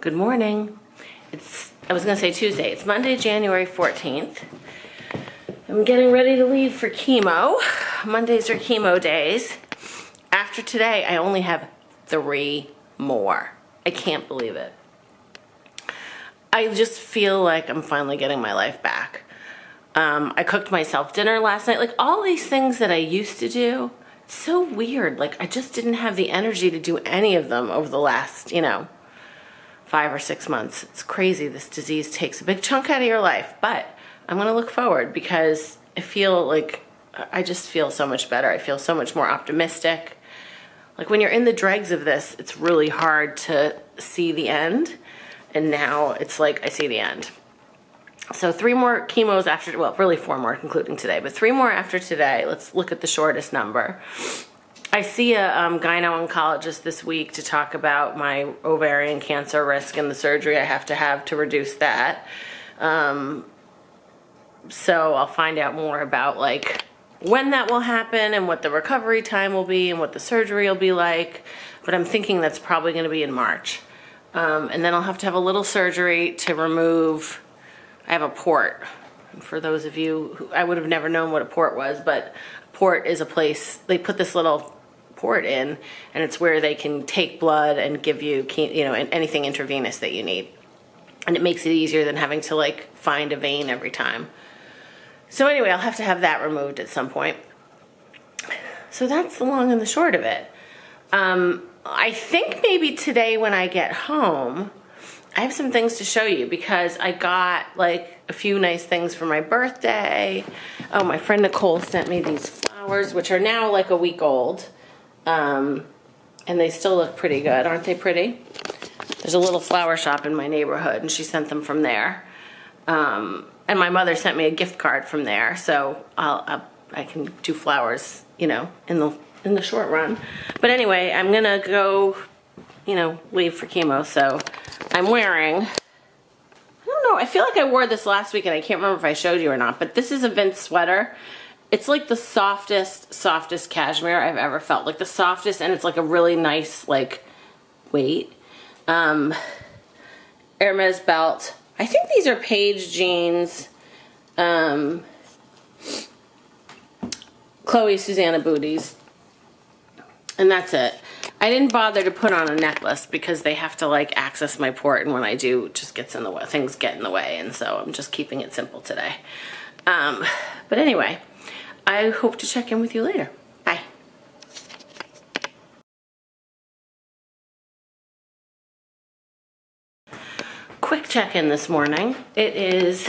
Good morning. I was gonna say Tuesday. It's Monday, January 14th. I'm getting ready to leave for chemo. Mondays are chemo days. After today, I only have 3 more. I can't believe it. I just feel like I'm finally getting my life back. I cooked myself dinner last night. Like all these things that I used to do, it's so weird. Like I just didn't have the energy to do any of them over the last, 5 or 6 months. It's crazy. This disease takes a big chunk out of your life, but I'm going to look forward because I just feel so much better. I feel so much more optimistic. Like when you're in the dregs of this, it's really hard to see the end. And now it's like I see the end. So 3 more chemos after, well, really 4 more including today, but 3 more after today. Let's look at the shortest number. I see a gyno-oncologist this week to talk about my ovarian cancer risk and the surgery I have to reduce that. So I'll find out more about like when that will happen and what the recovery time will be and what the surgery will be like. But I'm thinking that's probably going to be in March. And then I'll have to have a little surgery to remove, I have a port. For those of you who, I would have never known what a port was, but a port is a place, they put this little port in, and it's where they can take blood and give you, anything intravenous that you need. And it makes it easier than having to like find a vein every time. So anyway, I'll have to have that removed at some point. So that's the long and the short of it. I think maybe today when I get home, I have some things to show you because I got like a few nice things for my birthday. Oh, my friend Nicole sent me these flowers, which are now like a week old. And they still look pretty good. Aren't they pretty? There's a little flower shop in my neighborhood and she sent them from there. And my mother sent me a gift card from there. So I can do flowers, in the short run. But anyway, I'm gonna go, leave for chemo. So I'm wearing, I don't know, I feel like I wore this last week and I can't remember if I showed you or not, but this is a Vince sweater. It's like the softest cashmere I've ever felt. Like the softest, and it's like a really nice, like, weight. Hermés belt. I think these are Paige jeans. Chloe Susanna booties. And that's it. I didn't bother to put on a necklace because they have to like access my port, and when I do, it just gets in the way. Things get in the way, and so I'm just keeping it simple today. But anyway, I hope to check in with you later. Bye. Quick check-in this morning. It is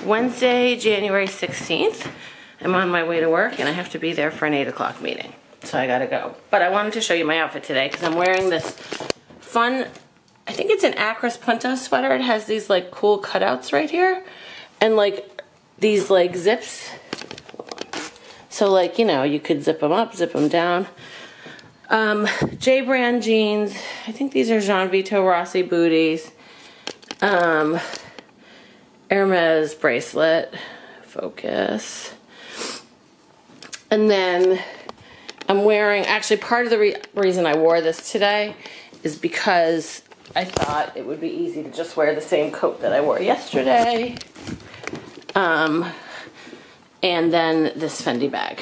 Wednesday, January 16th. I'm on my way to work, and I have to be there for an 8 o'clock meeting. So I gotta go. But I wanted to show you my outfit today because I'm wearing this fun, I think it's an Akris Punto sweater. It has these like cool cutouts right here. And like these like zips. So like, you could zip them up, zip them down. J brand jeans. I think these are Gianvito Rossi booties. Hermés bracelet. Focus. And then I'm wearing, actually part of the reason I wore this today is because I thought it would be easy to just wear the same coat that I wore yesterday. And then this Fendi bag.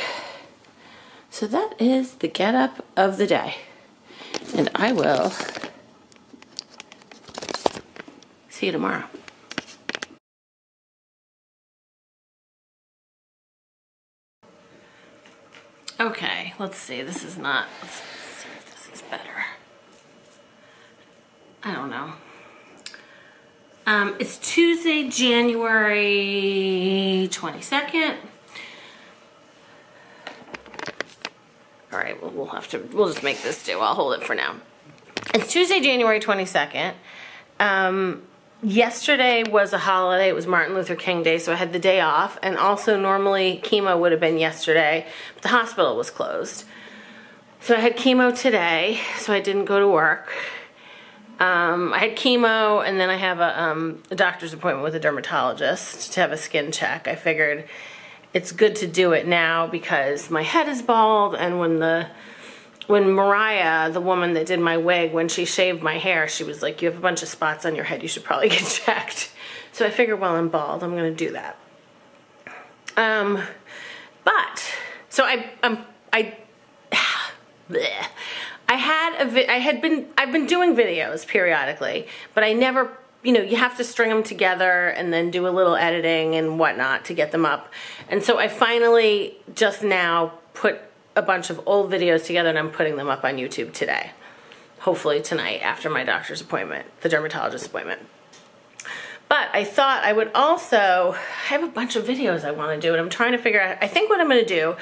So that is the getup of the day. And I will see you tomorrow. Okay, let's see. This is not, let's see if this is better. I don't know. It's Tuesday, January 22nd. All right, well, we'll just make this do. I'll hold it for now. It's Tuesday, January 22nd. Yesterday was a holiday. It was Martin Luther King Day, so I had the day off. And also normally chemo would have been yesterday, but the hospital was closed. So I had chemo today, so I didn't go to work. I had chemo, and then I have a doctor's appointment with a dermatologist to have a skin check. I figured it's good to do it now because my head is bald, and when the when Mariah, the woman that did my wig, when she shaved my hair, she was like, you have a bunch of spots on your head, you should probably get checked. So I figured, well, I'm bald, I'm gonna do that. So I've been doing videos periodically, but I never, you know, you have to string them together and then do a little editing and whatnot to get them up. And so I finally just now put a bunch of old videos together and I'm putting them up on YouTube today. Hopefully tonight after my doctor's appointment, the dermatologist appointment. But I thought I would also, I have a bunch of videos I want to do and I'm trying to figure out, I think what I'm going to do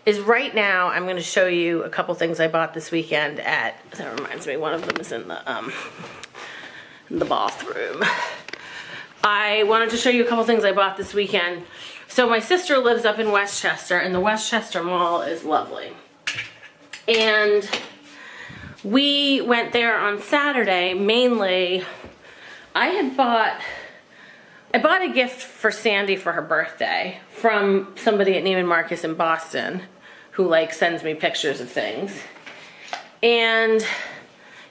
is right now I'm going to show you a couple things I bought this weekend at, that reminds me, one of them is in the bathroom. I wanted to show you a couple things I bought this weekend. So my sister lives up in Westchester and the Westchester Mall is lovely. And we went there on Saturday, mainly, I bought a gift for Sandy for her birthday from somebody at Neiman Marcus in Boston who like sends me pictures of things. And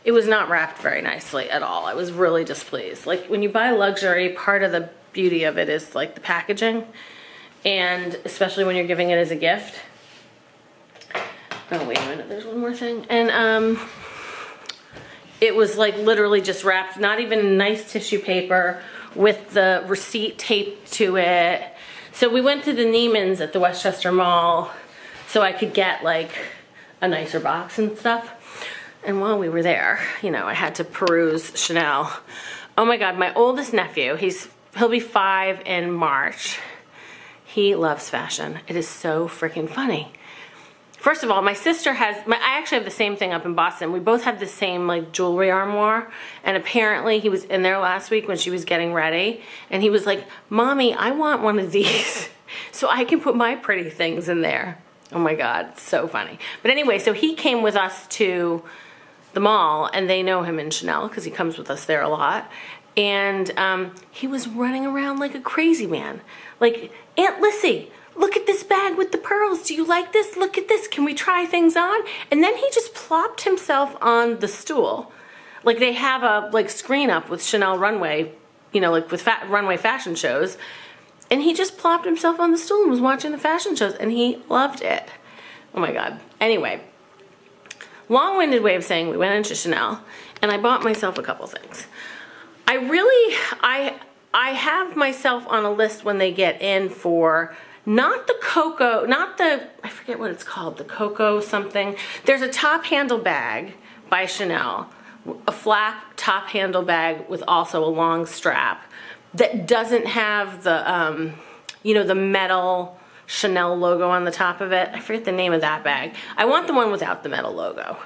it was not wrapped very nicely at all. I was really displeased. Like when you buy luxury, part of the beauty of it is like the packaging. And especially when you're giving it as a gift. Oh, wait a minute, there's one more thing. And it was like literally just wrapped, not even in nice tissue paper with the receipt taped to it. So we went to the Neiman's at the Westchester Mall so I could get like a nicer box and stuff. And while we were there, you know, I had to peruse Chanel. Oh my God, my oldest nephew, he'll be 5 in March. He loves fashion. It is so freaking funny. First of all, my sister I actually have the same thing up in Boston. We both have the same like jewelry armoire. And apparently he was in there last week when she was getting ready. And he was like, Mommy, I want one of these so I can put my pretty things in there. Oh my God, so funny. But anyway, so he came with us to the mall and they know him in Chanel because he comes with us there a lot. And he was running around like a crazy man. Like, Aunt Lissy, look at this bag with the pearls. Do you like this? Look at this. Can we try things on? And then he just plopped himself on the stool. Like they have a like screen up with Chanel runway, you know, like with runway fashion shows. And he just plopped himself on the stool and was watching the fashion shows and he loved it. Oh my God. Anyway, long-winded way of saying we went into Chanel and I bought myself a couple things. I have myself on a list when they get in for not the cocoa, not the, I forget what it's called, the cocoa something. There's a top handle bag by Chanel, a flap top handle bag with also a long strap that doesn't have the, you know, the metal Chanel logo on the top of it. I forget the name of that bag. I want the one without the metal logo.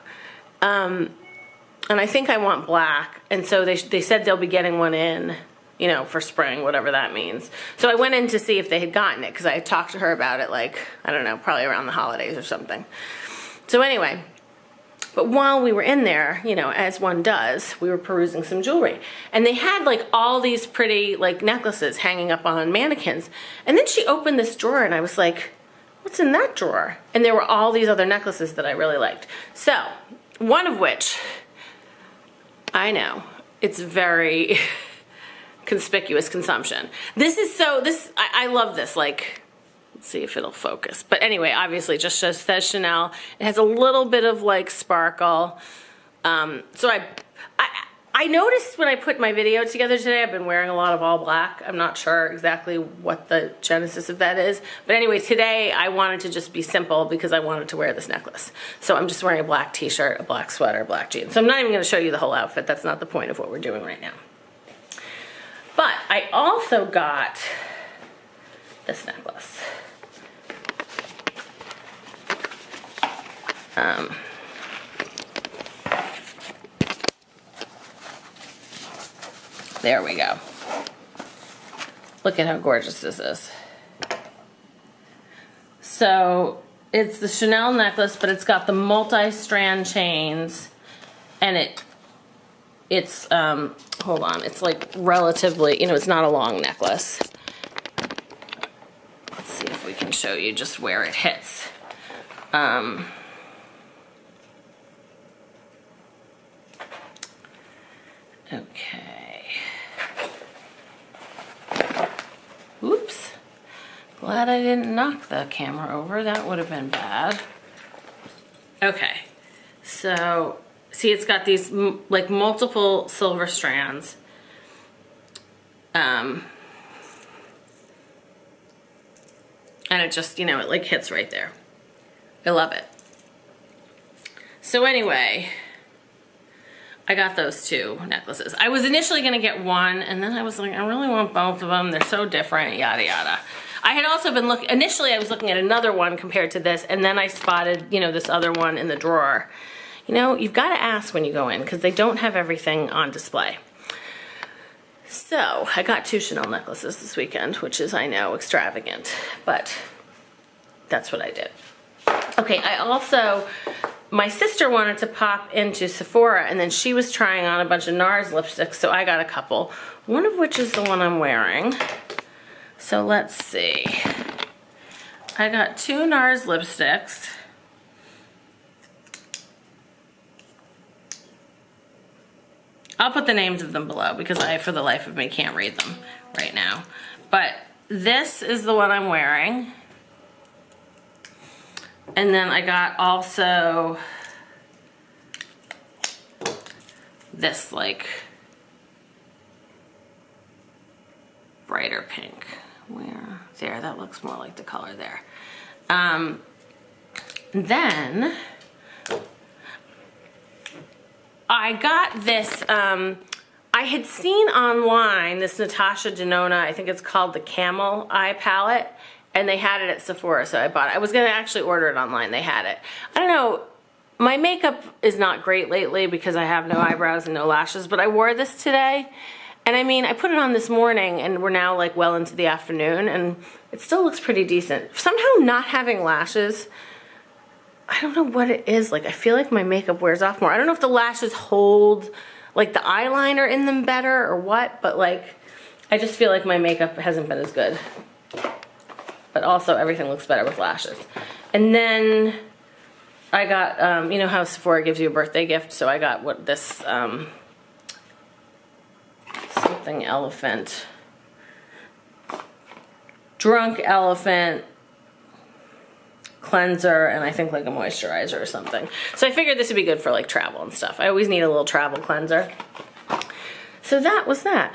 And I think I want black. And so they said they'll be getting one in, you know, for spring, whatever that means. So I went in to see if they had gotten it because I had talked to her about it like, I don't know, probably around the holidays or something. So anyway, but while we were in there, you know, as one does, we were perusing some jewelry. And they had like all these pretty like necklaces hanging up on mannequins. And then she opened this drawer and I was like, what's in that drawer? And there were all these other necklaces that I really liked. So one of which, I know, it's very conspicuous consumption. This is so, I love this, like, let's see if it'll focus. But anyway, obviously it just says Chanel. It has a little bit of like sparkle. So I noticed when I put my video together today, I've been wearing a lot of all black. I'm not sure exactly what the genesis of that is. But anyway, today I wanted to just be simple because I wanted to wear this necklace. So I'm just wearing a black t-shirt, a black sweater, black jeans. So I'm not even gonna show you the whole outfit. That's not the point of what we're doing right now. But I also got this necklace. There we go. Look at how gorgeous this is. So it's the Chanel necklace, but it's got the multi-strand chains, and it's hold on, it's like relatively, you know, it's not a long necklace. Let's see if we can show you just where it hits. Okay. Oops. Glad I didn't knock the camera over. That would have been bad. Okay. So, see, it's got these like multiple silver strands. And it just, you know, it like hits right there. I love it. So anyway, I got those two necklaces. I was initially gonna get one, and then I was like, I really want both of them. They're so different, yada yada. I had also been looking, initially I was looking at another one compared to this, and then I spotted, you know, this other one in the drawer. You know, you've gotta ask when you go in, because they don't have everything on display. So, I got two Chanel necklaces this weekend, which is, I know, extravagant, but that's what I did. Okay, I also, my sister wanted to pop into Sephora, and then she was trying on a bunch of Nars lipsticks, so I got a couple, one of which is the one I'm wearing. So let's see. I got two Nars lipsticks. I'll put the names of them below because I, for the life of me, can't read them right now. But this is the one I'm wearing. And then I got also this like brighter pink. Where? There, that looks more like the color there. Then I got this, I had seen online this Natasha Denona, I think it's called the Camel Eye Palette, and they had it at Sephora, so I bought it. I was gonna actually order it online, they had it. I don't know, my makeup is not great lately because I have no eyebrows and no lashes, but I wore this today, and I mean, I put it on this morning, and we're now like well into the afternoon, and it still looks pretty decent. Somehow not having lashes, I don't know what it is, like I feel like my makeup wears off more. I don't know if the lashes hold like the eyeliner in them better or what, but like I just feel like my makeup hasn't been as good. But also everything looks better with lashes. And then I got, you know how Sephora gives you a birthday gift, so I got what this something elephant, drunk elephant cleanser, and I think like a moisturizer or something. So I figured this would be good for like travel and stuff. I always need a little travel cleanser. So that was that.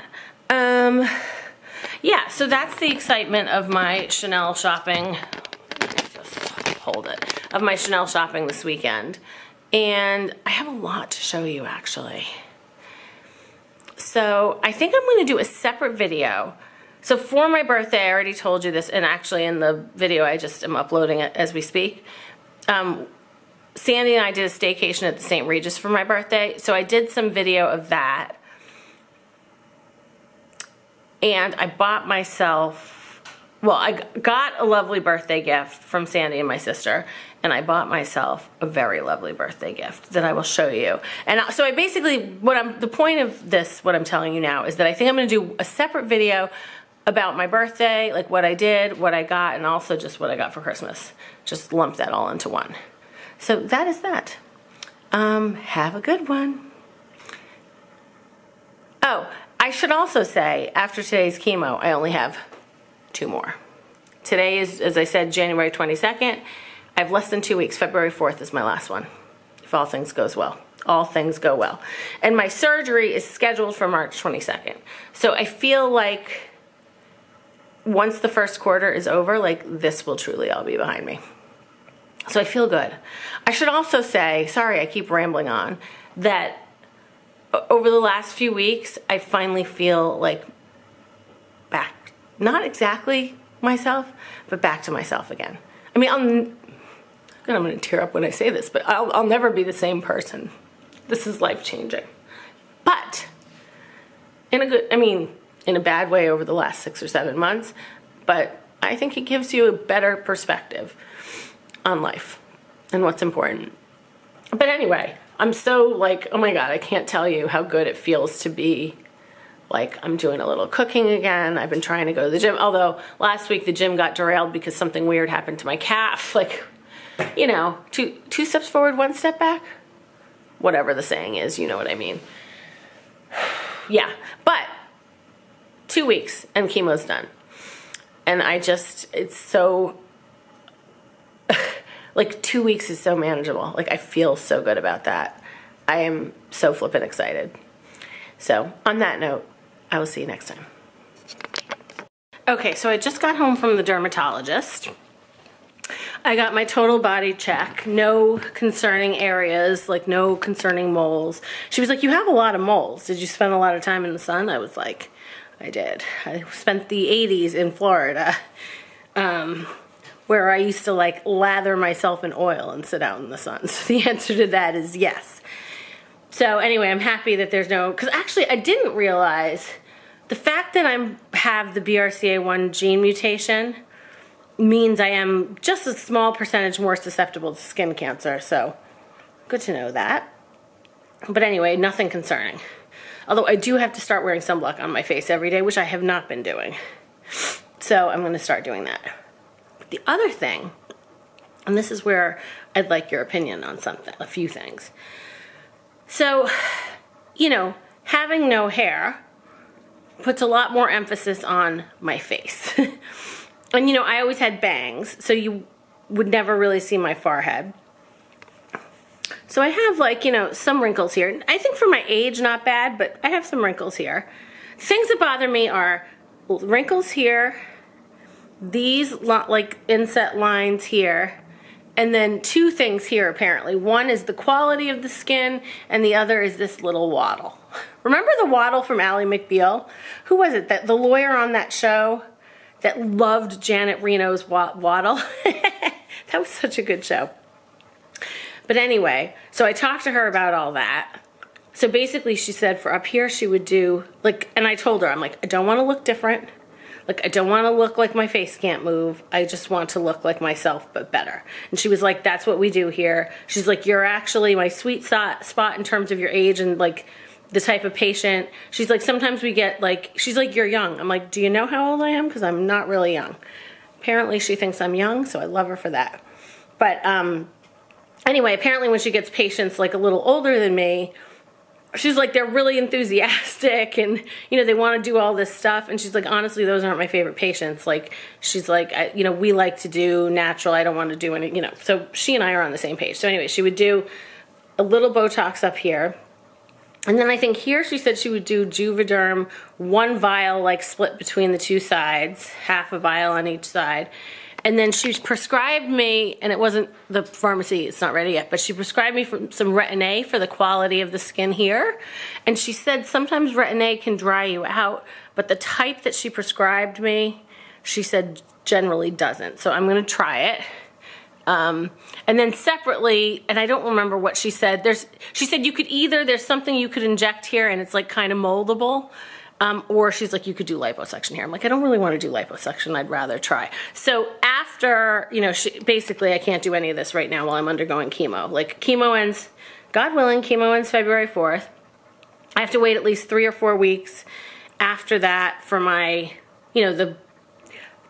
Yeah, so that's the excitement of my Chanel shopping. Just hold it. Of my Chanel shopping this weekend. And I have a lot to show you actually. So I think I'm gonna do a separate video. So for my birthday, I already told you this, and actually in the video I just am uploading it as we speak. Sandy and I did a staycation at the St. Regis for my birthday, so I did some video of that. And I bought myself, well, I got a lovely birthday gift from Sandy and my sister, and I bought myself a very lovely birthday gift that I will show you. And so I basically, the point of this, what I'm telling you now, is that I think I'm gonna do a separate video about my birthday, like what I did, what I got, and also just what I got for Christmas. Just lump that all into one. So that is that. Have a good one. Oh, I should also say, after today's chemo, I only have 2 more. Today is, as I said, January 22nd. I have less than 2 weeks. February 4th is my last one, if all things goes well. All things go well. And my surgery is scheduled for March 22nd. So I feel like once the first quarter is over, like this will truly all be behind me. So I feel good. I should also say, sorry I keep rambling on, that over the last few weeks, I finally feel like back, not exactly myself, but back to myself again. I mean, I'm gonna tear up when I say this, but I'll never be the same person. This is life-changing. But in a good, I mean, in a bad way over the last 6 or 7 months, but I think it gives you a better perspective on life and what's important. But anyway, I'm so like, oh my God, I can't tell you how good it feels to be like I'm doing a little cooking again. I've been trying to go to the gym, although last week the gym got derailed because something weird happened to my calf. Like, you know, two steps forward, 1 step back. Whatever the saying is, you know what I mean. yeah, but 2 weeks and chemo's done. And it's so, like 2 weeks is so manageable. Like I feel so good about that. I am so flippin' excited. So on that note, I will see you next time. Okay, so I just got home from the dermatologist. I got my total body check, no concerning areas, like no concerning moles. She was like, you have a lot of moles. Did you spend a lot of time in the sun? I was like, I did. I spent the 80s in Florida, where I used to like lather myself in oil and sit out in the sun. So the answer to that is yes. So anyway, I'm happy that there's no, because actually I didn't realize the fact that I have the BRCA1 gene mutation means I am just a small percentage more susceptible to skin cancer, so good to know that. But anyway, nothing concerning. Although I do have to start wearing sunblock on my face every day, which I have not been doing. So I'm going to start doing that. But the other thing, and this is where I'd like your opinion on something, a few things. So, you know, having no hair puts a lot more emphasis on my face. And you know, I always had bangs, so you would never really see my forehead. So I have like, you know, some wrinkles here. I think for my age, not bad, but I have some wrinkles here. Things that bother me are wrinkles here, these like inset lines here, and then two things here apparently. One is the quality of the skin, and the other is this little waddle. Remember the waddle from Ally McBeal? Who was it? The lawyer on that show that loved Janet Reno's waddle? That was such a good show. But anyway, so I talked to her about all that. So basically she said for up here she would do, like, and I told her, I'm like, I don't want to look different. Like, I don't want to look like my face can't move. I just want to look like myself, but better. And she was like, that's what we do here. She's like, you're actually my sweet spot in terms of your age and like the type of patient. She's like, sometimes we get like, she's like, you're young. I'm like, do you know how old I am? Because I'm not really young. Apparently she thinks I'm young, so I love her for that. But anyway, apparently when she gets patients like a little older than me, she's like, they're really enthusiastic and, you know, they want to do all this stuff. And she's like, honestly, those aren't my favorite patients. Like, she's like, you know, we like to do natural. I don't want to do any, you know. So she and I are on the same page. So anyway, she would do a little Botox up here. And then I think here she said she would do Juvederm, 1 vial like split between the two sides, half a vial on each side. And then she prescribed me, and it wasn't the pharmacy, it's not ready yet, but she prescribed me some Retin-A for the quality of the skin here. And she said sometimes Retin-A can dry you out, but the type that she prescribed me, she said generally doesn't. So I'm gonna try it. And then separately, and I don't remember what she said, she said you could either, there's something you could inject here and it's like kind of moldable, or she's like, you could do liposuction here. I'm like, I don't really want to do liposuction. I'd rather try. So after, you know, basically I can't do any of this right now while I'm undergoing chemo. Like chemo ends, God willing, chemo ends February 4th. I have to wait at least 3 or 4 weeks after that for my, you know,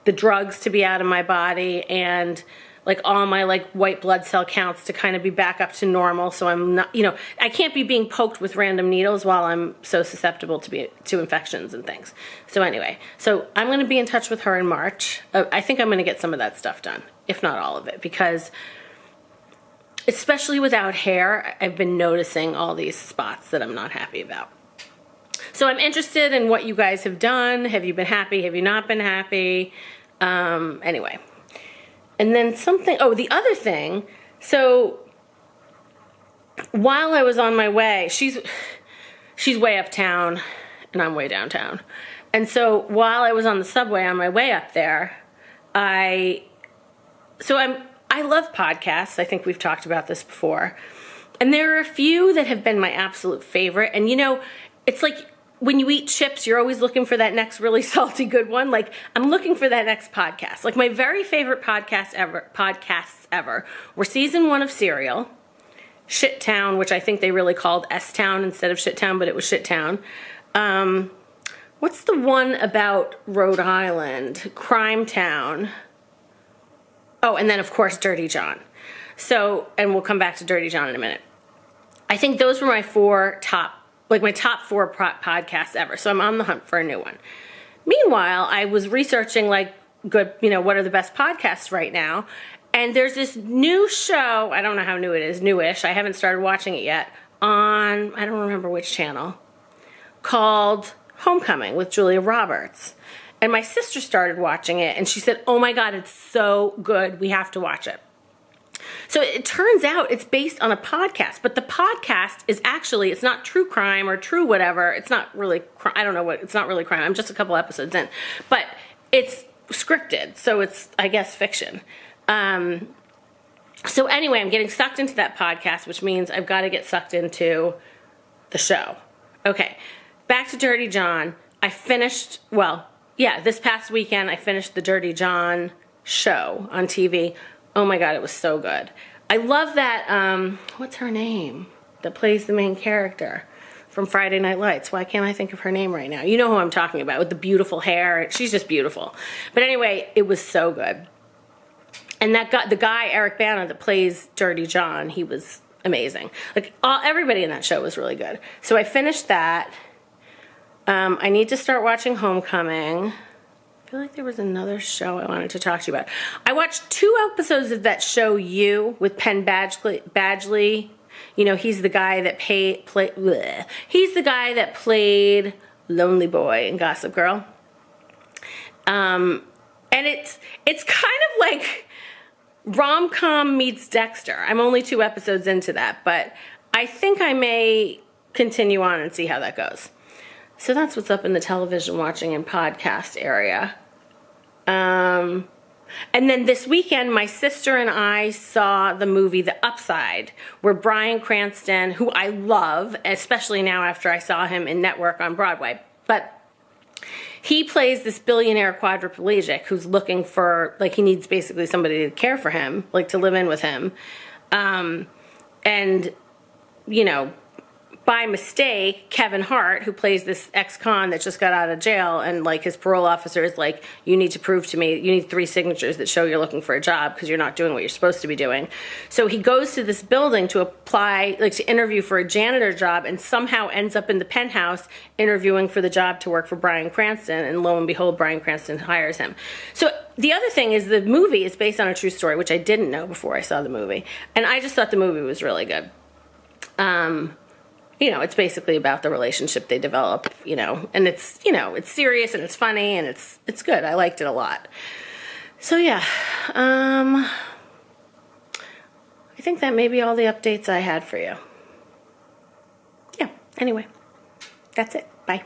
the drugs to be out of my body and like all my like white blood cell counts to kind of be back up to normal. So I'm not, you know, I can't be being poked with random needles while I'm so susceptible to infections and things. So anyway, so I'm going to be in touch with her in March. I think I'm going to get some of that stuff done, if not all of it, because especially without hair, I've been noticing all these spots that I'm not happy about. So I'm interested in what you guys have done. Have you been happy? Have you not been happy? Anyway. And then something, oh, the other thing, so while I was on my way, she's way uptown and I'm way downtown. And so while I was on the subway on my way up there, I love podcasts. I think we've talked about this before. And there are a few that have been my absolute favorite. And you know, it's like, when you eat chips, you're always looking for that next really salty good one. Like, I'm looking for that next podcast. Like, my very favorite podcasts ever were season 1 of Serial, Shit Town, which I think they really called S-Town instead of Shit Town, but it was Shit Town. What's the one about Rhode Island? Crime Town. Oh, and then, of course, Dirty John. So, and we'll come back to Dirty John in a minute. I think those were my 4 top like my top 4 podcasts ever. So I'm on the hunt for a new one. Meanwhile, I was researching like good, you know, what are the best podcasts right now. And there's this new show, I don't know how new it is, newish, I haven't started watching it yet, on, I don't remember which channel, called Homecoming with Julia Roberts. And my sister started watching it and she said, oh my God, it's so good, we have to watch it. So it turns out it's based on a podcast, but the podcast is actually, it's not true crime or true whatever, it's not really, I don't know what, it's not really crime, I'm just a couple episodes in, but it's scripted, so it's, I guess, fiction. So anyway, I'm getting sucked into that podcast, which means I've got to get sucked into the show. Okay, back to Dirty John. I finished, well, yeah, this past weekend I finished the Dirty John show on TV. Oh my God, it was so good. I love that, what's her name that plays the main character from Friday Night Lights? Why can't I think of her name right now? You know who I'm talking about, with the beautiful hair. She's just beautiful. But anyway, it was so good. And that guy, the guy, Eric Bana, that plays Dirty John, he was amazing. Like, everybody in that show was really good. So I finished that. I need to start watching Homecoming. I feel like there was another show I wanted to talk to you about. I watched 2 episodes of that show, You, with Penn Badgley. You know, he's the guy that he's the guy that played Lonely Boy in Gossip Girl. And it's kind of like rom-com meets Dexter. I'm only 2 episodes into that, but I think I may continue on and see how that goes. So that's what's up in the television watching and podcast area. And then this weekend, my sister and I saw the movie The Upside, where Bryan Cranston, who I love, especially now after I saw him in Network on Broadway, but he plays this billionaire quadriplegic who's looking for, like, he needs basically somebody to care for him, like to live in with him. And, you know, by mistake, Kevin Hart, who plays this ex-con that just got out of jail, and like his parole officer is like, you need to prove to me, you need 3 signatures that show you're looking for a job because you're not doing what you're supposed to be doing. So he goes to this building to apply, like to interview for a janitor job, and somehow ends up in the penthouse interviewing for the job to work for Bryan Cranston, and lo and behold, Bryan Cranston hires him. So the other thing is the movie is based on a true story, which I didn't know before I saw the movie, and I just thought the movie was really good. You know, it's basically about the relationship they develop, you know, and it's, you know, it's serious and it's funny and it's good. I liked it a lot. So yeah, I think that may be all the updates I had for you. Yeah, anyway, that's it. Bye.